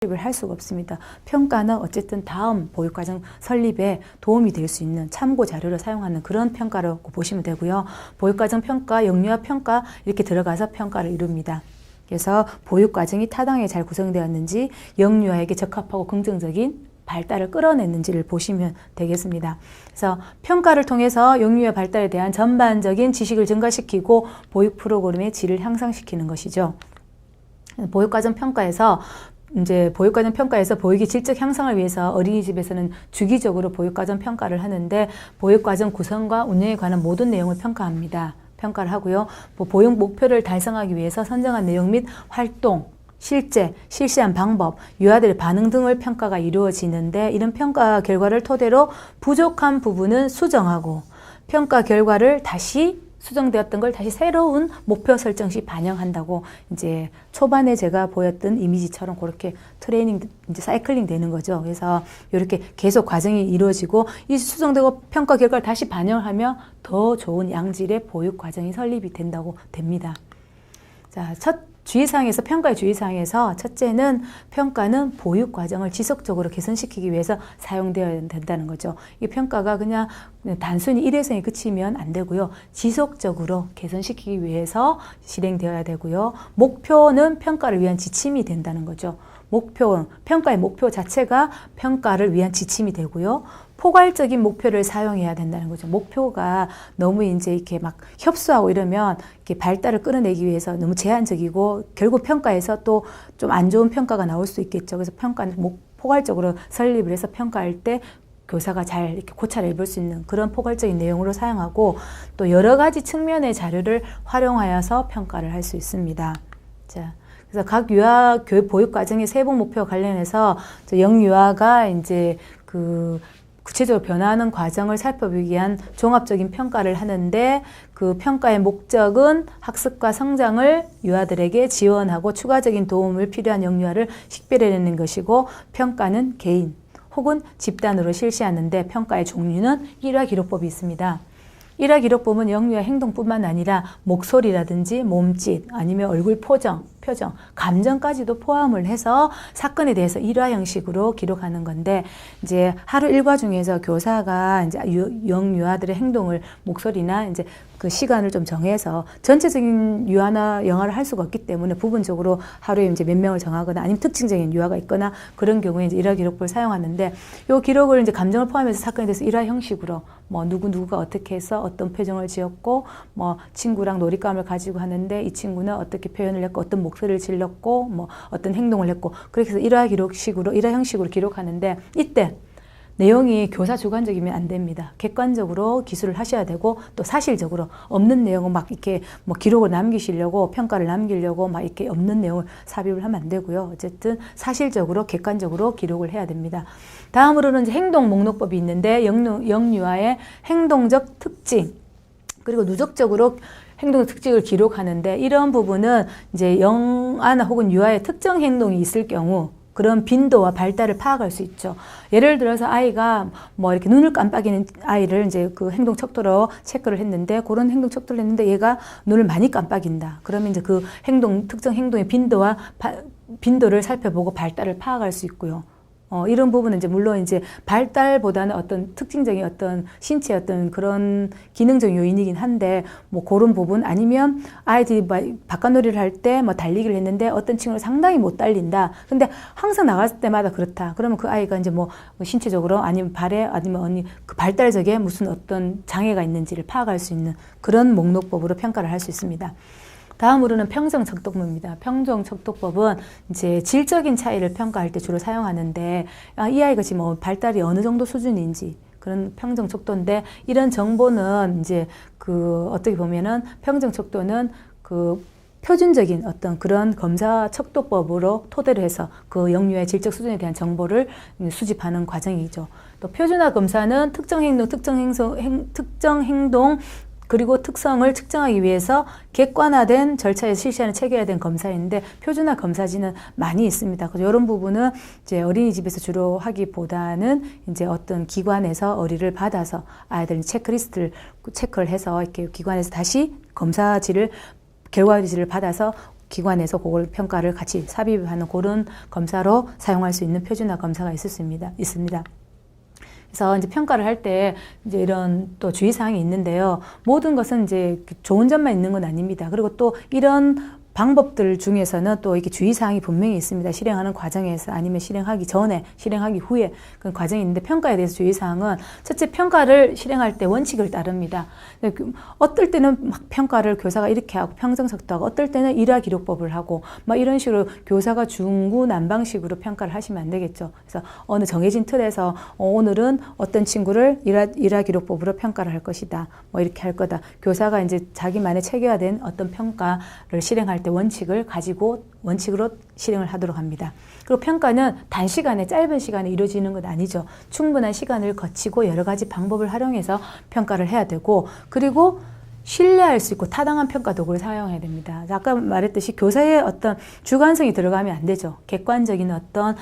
설립을 할 수가 없습니다. 평가는 어쨌든 다음 보육과정 설립에 도움이 될 수 있는 참고 자료로 사용하는 그런 평가라고 보시면 되고요. 보육과정 평가, 영유아 평가 이렇게 들어가서 평가를 이룹니다. 그래서 보육과정이 타당하게 잘 구성되었는지, 영유아에게 적합하고 긍정적인 발달을 끌어냈는지를 보시면 되겠습니다. 그래서 평가를 통해서 영유아 발달에 대한 전반적인 지식을 증가시키고 보육 프로그램의 질을 향상시키는 것이죠. 보육과정 평가에서 보육의 질적 향상을 위해서 어린이집에서는 주기적으로 보육과정 평가를 하는데, 보육과정 구성과 운영에 관한 모든 내용을 평가를 하고요. 보육 목표를 달성하기 위해서 선정한 내용 및 활동, 실시한 방법, 유아들의 반응 등을 평가가 이루어지는데, 이런 평가 결과를 토대로 부족한 부분은 수정하고, 평가 결과를 수정되었던 걸 다시 새로운 목표 설정 시 반영한다고, 이제 초반에 제가 보였던 이미지처럼 그렇게 사이클링 되는 거죠. 그래서 이렇게 계속 과정이 이루어지고, 이 수정되고 평가 결과를 다시 반영을 하면 더 좋은 양질의 보육 과정이 설립이 됩니다. 자, 평가의 주의사항에서 첫째는, 평가는 보육 과정을 지속적으로 개선시키기 위해서 사용되어야 된다는 거죠. 이 평가가 그냥 단순히 일회성에 그치면 안 되고요. 지속적으로 개선시키기 위해서 실행되어야 되고요. 목표는 평가를 위한 지침이 된다는 거죠. 평가의 목표 자체가 평가를 위한 지침이 되고요. 포괄적인 목표를 사용해야 된다는 거죠. 목표가 너무 이렇게 막 협소하고 이러면 이렇게 발달을 끌어내기 위해서 너무 제한적이고, 결국 평가에서 또 좀 안 좋은 평가가 나올 수 있겠죠. 그래서 평가는 포괄적으로 설립을 해서 평가할 때 교사가 잘 이렇게 고찰해 볼 수 있는 그런 포괄적인 내용으로 사용하고, 또 여러 가지 측면의 자료를 활용하여서 평가를 할 수 있습니다. 자, 그래서 각 유아 교육 보육 과정의 세부 목표 관련해서 영유아가 구체적으로 변화하는 과정을 살펴보기 위한 종합적인 평가를 하는데, 그 평가의 목적은 학습과 성장을 유아들에게 지원하고 추가적인 도움을 필요한 영유아를 식별해내는 것이고, 평가는 개인 혹은 집단으로 실시하는데, 평가의 종류는 일화 기록법이 있습니다. 일화 기록법은 영유아 행동뿐만 아니라 목소리라든지 몸짓, 아니면 얼굴 표정, 감정까지도 포함을 해서 사건에 대해서 일화 형식으로 기록하는 건데, 이제 하루 일과 중에서 교사가 이제 영유아들의 행동을 목소리나 그 시간을 좀 정해서 전체적인 유아나 영아를 할 수가 없기 때문에 부분적으로 하루에 이제 몇 명을 정하거나, 아니면 특징적인 유아가 있거나 그런 경우에 이제 일화 기록법을 사용하는데, 이 기록을 이제 감정을 포함해서 사건에 대해서 일화 형식으로 누구가 어떻게 해서 어떤 표정을 지었고, 친구랑 놀잇감을 가지고 하는데 이 친구는 어떻게 표현을 했고, 어떤 목소리를 질렀고, 어떤 행동을 했고, 그렇게 해서 일화 형식으로 기록하는데, 이때 내용이 교사 주관적이면 안 됩니다. 객관적으로 기술을 하셔야 되고, 또 사실적으로 없는 내용은 이렇게 기록을 남기시려고, 평가를 남기려고 이렇게 없는 내용을 삽입을 하면 안 되고요. 어쨌든 사실적으로 객관적으로 기록을 해야 됩니다. 다음으로는 이제 행동 목록법이 있는데, 영유아의 행동적 특징, 그리고 누적적으로 행동 특징을 기록하는데, 이런 부분은 이제 영아나 혹은 유아의 특정 행동이 있을 경우 그런 빈도와 발달을 파악할 수 있죠. 예를 들어서 아이가 이렇게 눈을 깜빡이는 아이를 이제 그 행동 척도로 체크를 했는데, 그런 행동 척도를 했는데 얘가 눈을 많이 깜빡인다. 그러면 이제 그 특정 행동의 빈도를 살펴보고 발달을 파악할 수 있고요. 이런 부분은 이제 물론 이제 발달보다는 어떤 특징적인 어떤 신체의 어떤 그런 기능적 요인이긴 한데, 그런 부분, 아니면 아이들이 바깥놀이를 할 때 달리기를 했는데 어떤 친구는 상당히 못 달린다. 근데 항상 나갔을 때마다 그렇다. 그러면 그 아이가 이제 신체적으로, 아니면 발에, 아니면 그 발달적에 무슨 어떤 장애가 있는지를 파악할 수 있는 그런 목록법으로 평가를 할 수 있습니다. 다음으로는 평정척도법입니다. 평정척도법은 이제 질적인 차이를 평가할 때 주로 사용하는데, 이 아이가 지금 발달이 어느 정도 수준인지 그런 평정척도인데, 이런 정보는 이제 어떻게 보면은 평정척도는 표준적인 어떤 그런 검사 척도법으로 토대로 해서 그 영유아의 질적 수준에 대한 정보를 수집하는 과정이죠. 또 표준화 검사는 특정 행동 그리고 특성을 측정하기 위해서 객관화된 절차에 실시하는 체계화된 검사인데, 표준화 검사지는 많이 있습니다. 그래서 이런 부분은 이제 어린이집에서 주로 하기보다는 이제 어떤 기관에서 의뢰를 받아서 아이들 체크를 해서 이렇게 기관에서 다시 결과지를 받아서 기관에서 그걸 평가를 같이 삽입하는 그런 검사로 사용할 수 있는 표준화 검사가 있습니다. 그래서 이제 평가를 할 때 이제 이런 또 주의사항이 있는데요. 모든 것은 이제 좋은 점만 있는 건 아닙니다. 그리고 또 이런 방법들 중에서는 또 이렇게 주의사항이 분명히 있습니다. 실행하는 과정에서 아니면 실행하기 전에, 실행하기 후에 그런 과정이 있는데 평가에 대해서 주의사항은 첫째 평가를 실행할 때 원칙을 따릅니다. 어떨 때는 막 평가를 교사가 이렇게 하고 평정석도 하고 어떨 때는 일화기록법을 하고 막 이런 식으로 교사가 중구난방식으로 평가를 하시면 안 되겠죠. 그래서 어느 정해진 틀에서 오늘은 어떤 친구를 일화기록법으로 평가를 할 것이다. 뭐 이렇게 할 거다. 교사가 이제 자기만의 체계화된 어떤 평가를 실행할 때 원칙을 가지고 원칙으로 실행을 하도록 합니다. 그리고 평가는 단시간에 짧은 시간에 이루어지는 건 아니죠. 충분한 시간을 거치고 여러 가지 방법을 활용해서 평가를 해야 되고 그리고 신뢰할 수 있고 타당한 평가 도구를 사용해야 됩니다. 아까 말했듯이 교사의 어떤 주관성이 들어가면 안 되죠. 객관적인 어떤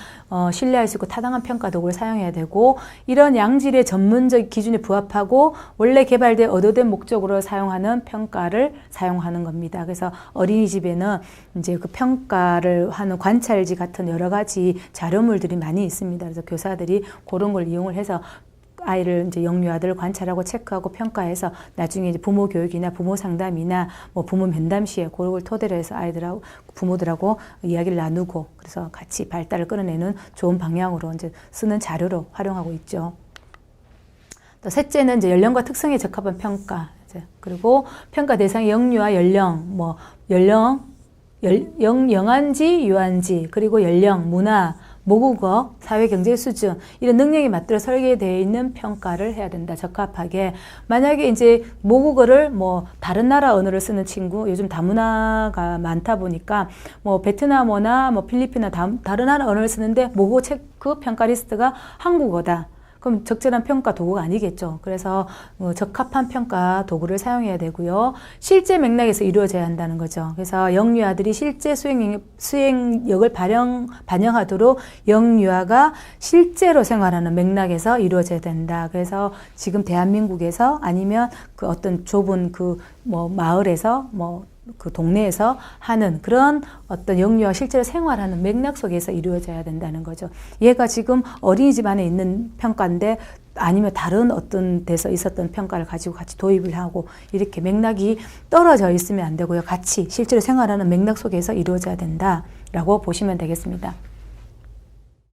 신뢰할 수 있고 타당한 평가 도구를 사용해야 되고 이런 양질의 전문적 기준에 부합하고 원래 개발된 의도된 목적으로 사용하는 평가를 사용하는 겁니다. 그래서 어린이집에는 이제 그 평가를 하는 관찰지 같은 여러 가지 자료물들이 많이 있습니다. 그래서 교사들이 그런 걸 이용을 해서 아이를 이제 영유아들을 관찰하고 체크하고 평가해서 나중에 이제 부모 교육이나 부모 상담이나 뭐 부모 면담 시에 그런 걸 토대로 해서 아이들하고 부모들하고 이야기를 나누고 그래서 같이 발달을 끌어내는 좋은 방향으로 이제 쓰는 자료로 활용하고 있죠. 또 셋째는 이제 연령과 특성에 적합한 평가. 그리고 평가 대상의 영유아 연령, 뭐 영안지, 유안지, 그리고 연령, 문화, 모국어, 사회경제 수준 이런 능력에 맞들어 설계되어 있는 평가를 해야 된다. 적합하게. 만약에 이제 모국어를 뭐 다른 나라 언어를 쓰는 친구 요즘 다문화가 많다 보니까 뭐 베트남어나 뭐 필리핀이나 다른 나라 언어를 쓰는데 모국어 체크 평가 리스트가 한국어다. 그럼 적절한 평가 도구가 아니겠죠. 그래서 적합한 평가 도구를 사용해야 되고요. 실제 맥락에서 이루어져야 한다는 거죠. 그래서 영유아들이 실제 수행력을 반영하도록 영유아가 실제로 생활하는 맥락에서 이루어져야 된다. 그래서 지금 대한민국에서 아니면 그 어떤 좁은 그 뭐 마을에서 그 동네에서 하는 그런 어떤 영유아 실제로 생활하는 맥락 속에서 이루어져야 된다는 거죠. 얘가 지금 어린이집 안에 있는 평가인데 아니면 다른 어떤 데서 있었던 평가를 가지고 같이 도입을 하고 이렇게 맥락이 떨어져 있으면 안 되고요. 같이 실제로 생활하는 맥락 속에서 이루어져야 된다라고 보시면 되겠습니다.